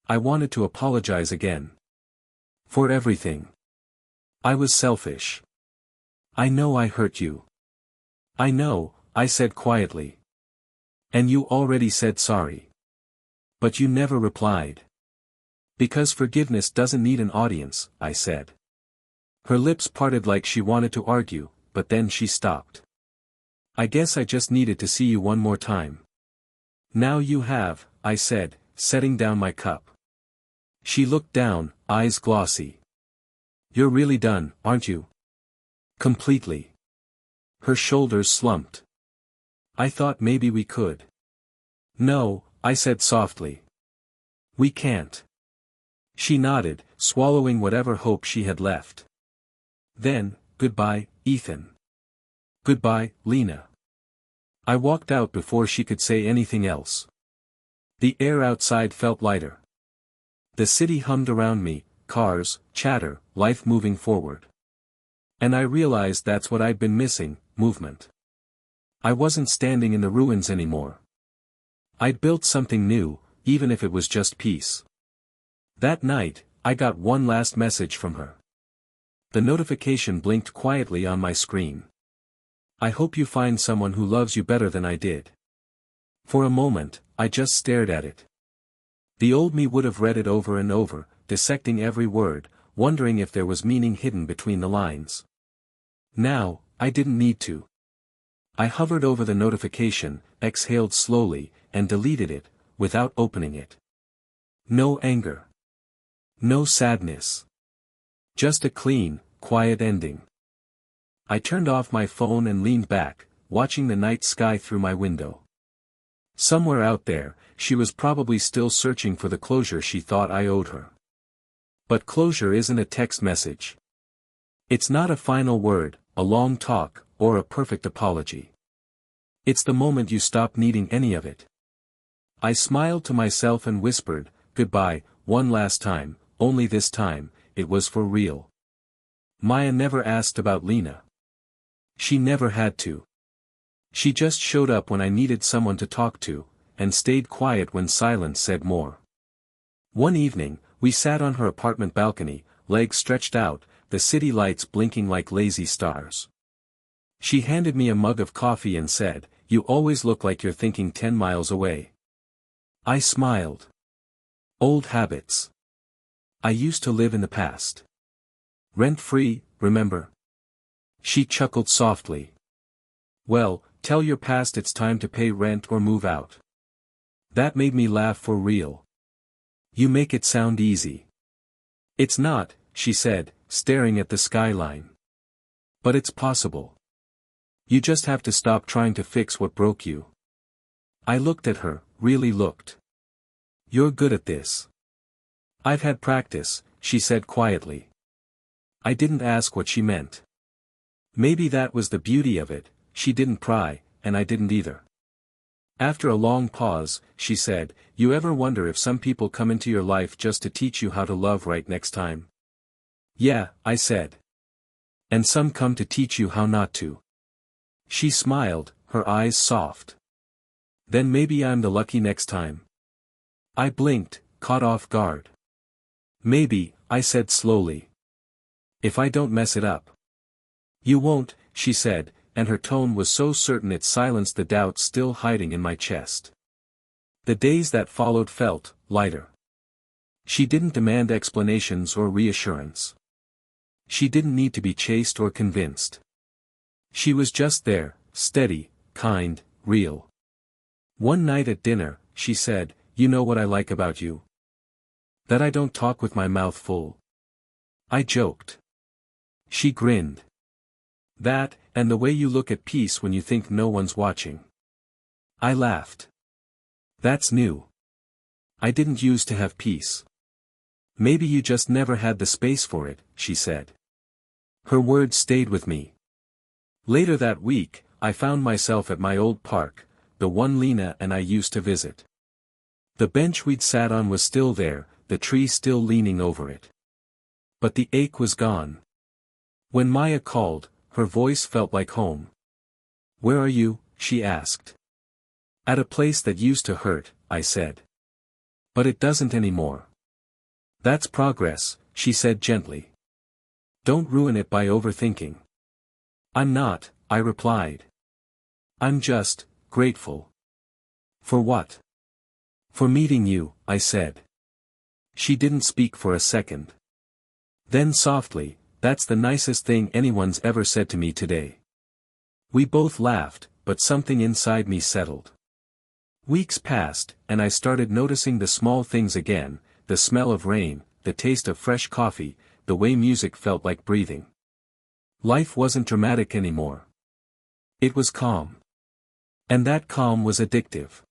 I wanted to apologize again. For everything. I was selfish. "I know I hurt you." "I know," I said quietly. "And you already said sorry. But you never replied." "Because forgiveness doesn't need an audience," I said. Her lips parted like she wanted to argue, but then she stopped. "I guess I just needed to see you one more time." "Now you have," I said, setting down my cup. She looked down, eyes glossy. "You're really done, aren't you?" "Completely." Her shoulders slumped. "I thought maybe we could." "No," I said softly. "We can't." She nodded, swallowing whatever hope she had left. Then, "Goodbye, Ethan." "Goodbye, Lena." I walked out before she could say anything else. The air outside felt lighter. The city hummed around me, cars, chatter, life moving forward. And I realized that's what I'd been missing, movement. I wasn't standing in the ruins anymore. I'd built something new, even if it was just peace. That night, I got one last message from her. The notification blinked quietly on my screen. I hope you find someone who loves you better than I did. For a moment, I just stared at it. The old me would have read it over and over, dissecting every word, wondering if there was meaning hidden between the lines. Now, I didn't need to. I hovered over the notification, exhaled slowly, and deleted it, without opening it. No anger. No sadness. Just a clean, quiet ending. I turned off my phone and leaned back, watching the night sky through my window. Somewhere out there, she was probably still searching for the closure she thought I owed her. But closure isn't a text message. It's not a final word, a long talk, or a perfect apology. It's the moment you stop needing any of it. I smiled to myself and whispered, "Goodbye, one last time," only this time, it was for real. Maya never asked about Lena. She never had to. She just showed up when I needed someone to talk to, and stayed quiet when silence said more. One evening, we sat on her apartment balcony, legs stretched out, the city lights blinking like lazy stars. She handed me a mug of coffee and said, "You always look like you're thinking 10 miles away." I smiled. Old habits. I used to live in the past. Rent-free, remember? She chuckled softly. "Well, tell your past it's time to pay rent or move out." That made me laugh for real. "You make it sound easy." "It's not," she said, staring at the skyline. "But it's possible. You just have to stop trying to fix what broke you." I looked at her, really looked. "You're good at this." "I've had practice," she said quietly. I didn't ask what she meant. Maybe that was the beauty of it, she didn't pry, and I didn't either. After a long pause, she said, "You ever wonder if some people come into your life just to teach you how to love right next time?" "Yeah," I said. "And some come to teach you how not to." She smiled, her eyes soft. "Then maybe I'm the lucky next time." I blinked, caught off guard. "Maybe," I said slowly. "If I don't mess it up." "You won't," she said, and her tone was so certain it silenced the doubt still hiding in my chest. The days that followed felt lighter. She didn't demand explanations or reassurance. She didn't need to be chased or convinced. She was just there, steady, kind, real. One night at dinner, she said, "You know what I like about you? That I don't talk with my mouth full." I joked. She grinned. "That, and the way you look at peace when you think no one's watching." I laughed. "That's new. I didn't used to have peace." "Maybe you just never had the space for it," she said. Her words stayed with me. Later that week, I found myself at my old park, the one Lena and I used to visit. The bench we'd sat on was still there, the tree still leaning over it. But the ache was gone. When Maya called, her voice felt like home. "Where are you?" she asked. "At a place that used to hurt," I said. "But it doesn't anymore." "That's progress," she said gently. "Don't ruin it by overthinking." "I'm not," I replied. "I'm just grateful." "For what?" "For meeting you," I said. She didn't speak for a second. Then softly, "That's the nicest thing anyone's ever said to me today." We both laughed, but something inside me settled. Weeks passed, and I started noticing the small things again, the smell of rain, the taste of fresh coffee, the way music felt like breathing. Life wasn't dramatic anymore. It was calm. And that calm was addictive.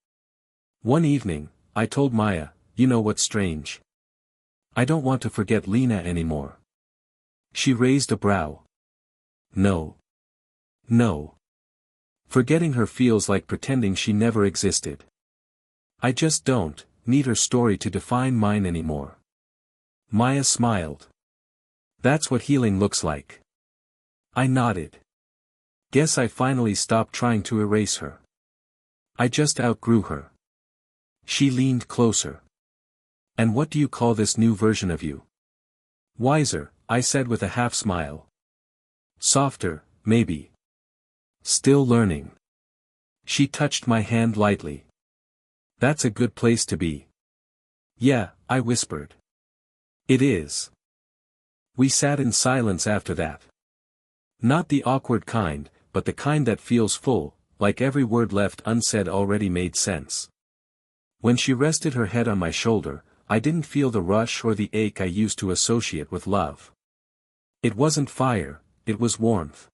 One evening, I told Maya, "You know what's strange? I don't want to forget Lena anymore." She raised a brow. "No. No. Forgetting her feels like pretending she never existed. I just don't need her story to define mine anymore." Maya smiled. "That's what healing looks like." I nodded. "Guess I finally stopped trying to erase her. I just outgrew her." She leaned closer. And what do you call this new version of you? Wiser, I said with a half smile. Softer, maybe. Still learning. She touched my hand lightly. That's a good place to be. Yeah, I whispered. It is. We sat in silence after that. Not the awkward kind, but the kind that feels full, like every word left unsaid already made sense. When she rested her head on my shoulder, I didn't feel the rush or the ache I used to associate with love. It wasn't fire, it was warmth.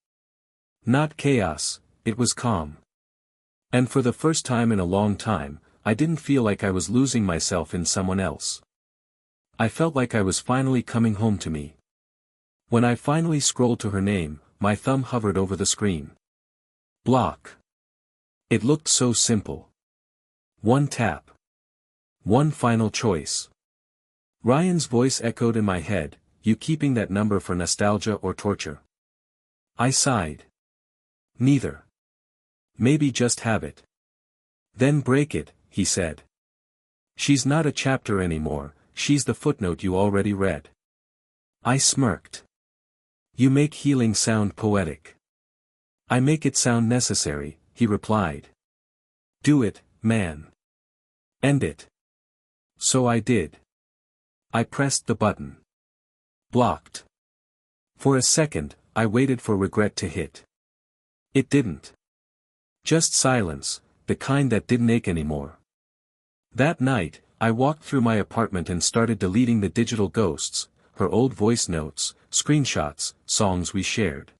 Not chaos, it was calm. And for the first time in a long time, I didn't feel like I was losing myself in someone else. I felt like I was finally coming home to me. When I finally scrolled to her name, my thumb hovered over the screen. Block. It looked so simple. One tap. One final choice. Ryan's voice echoed in my head, you keeping that number for nostalgia or torture? I sighed. Neither. Maybe just have it. Then break it, he said. She's not a chapter anymore, she's the footnote you already read. I smirked. You make healing sound poetic. I make it sound necessary, he replied. Do it, man. End it. So I did. I pressed the button. Blocked. For a second, I waited for regret to hit. It didn't. Just silence, the kind that didn't ache anymore. That night, I walked through my apartment and started deleting the digital ghosts, her old voice notes, screenshots, songs we shared.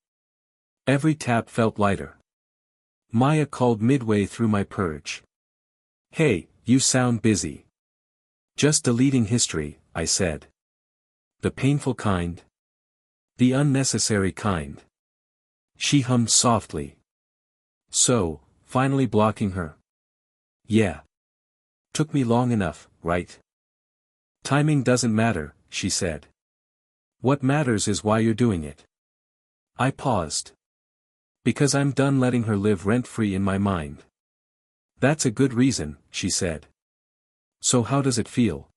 Every tap felt lighter. Maya called midway through my purge. Hey, you sound busy. Just deleting history, I said. The painful kind? The unnecessary kind. She hummed softly. So, finally blocking her? Yeah. Took me long enough, right? Timing doesn't matter, she said. What matters is why you're doing it. I paused. Because I'm done letting her live rent-free in my mind. That's a good reason, she said. So how does it feel?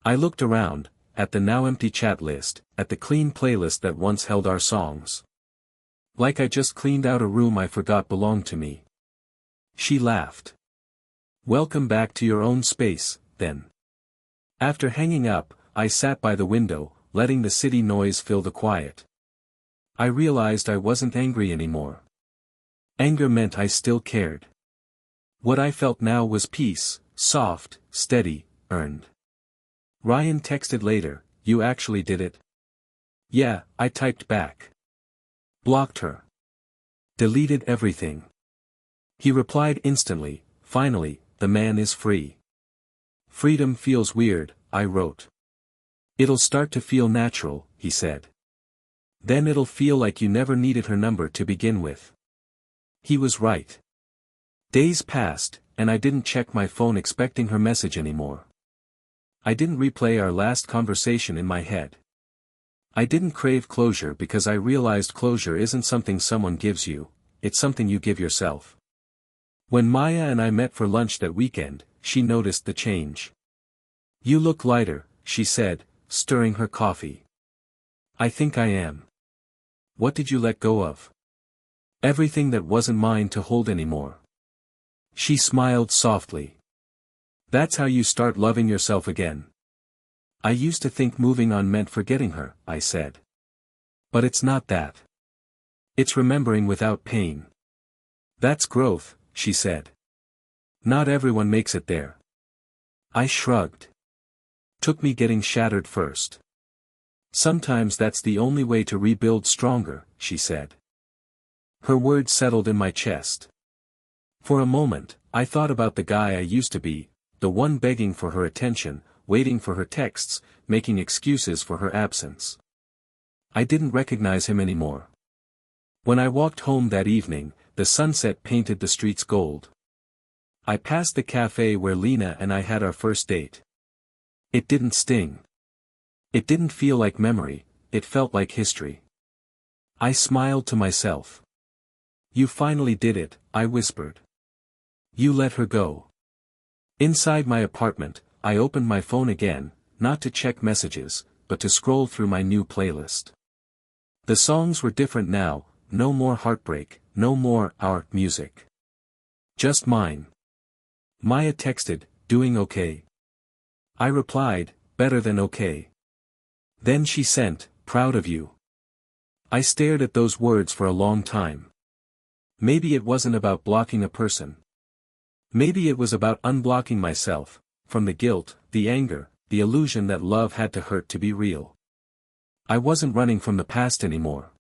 I looked around, at the now empty chat list, at the clean playlist that once held our songs. Like I just cleaned out a room I forgot belonged to me. She laughed. Welcome back to your own space, then. After hanging up, I sat by the window, letting the city noise fill the quiet. I realized I wasn't angry anymore. Anger meant I still cared. What I felt now was peace, soft, steady, earned. Ryan texted later, you actually did it? Yeah, I typed back. Blocked her. Deleted everything. He replied instantly, finally, the man is free. Freedom feels weird, I wrote. It'll start to feel natural, he said. Then it'll feel like you never needed her number to begin with. He was right. Days passed, and I didn't check my phone expecting her message anymore. I didn't replay our last conversation in my head. I didn't crave closure because I realized closure isn't something someone gives you, it's something you give yourself. When Maya and I met for lunch that weekend, she noticed the change. You look lighter, she said, stirring her coffee. I think I am. What did you let go of? Everything that wasn't mine to hold anymore. She smiled softly. That's how you start loving yourself again. I used to think moving on meant forgetting her, I said. But it's not that. It's remembering without pain. That's growth, she said. Not everyone makes it there. I shrugged. Took me getting shattered first. Sometimes that's the only way to rebuild stronger, she said. Her words settled in my chest. For a moment, I thought about the guy I used to be, the one begging for her attention, waiting for her texts, making excuses for her absence. I didn't recognize him anymore. When I walked home that evening, the sunset painted the streets gold. I passed the cafe where Lena and I had our first date. It didn't sting. It didn't feel like memory, it felt like history. I smiled to myself. You finally did it, I whispered. You let her go. Inside my apartment, I opened my phone again, not to check messages, but to scroll through my new playlist. The songs were different now, no more heartbreak, no more our music. Just mine. Maya texted, "Doing okay?" I replied, "Better than okay." Then she sent, "Proud of you." I stared at those words for a long time. Maybe it wasn't about blocking a person. Maybe it was about unblocking myself, from the guilt, the anger, the illusion that love had to hurt to be real. I wasn't running from the past anymore.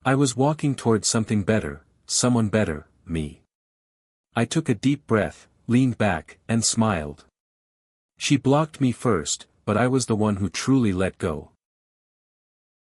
I was walking towards something better, someone better, me. I took a deep breath, leaned back, and smiled. She blocked me first, but I was the one who truly let go.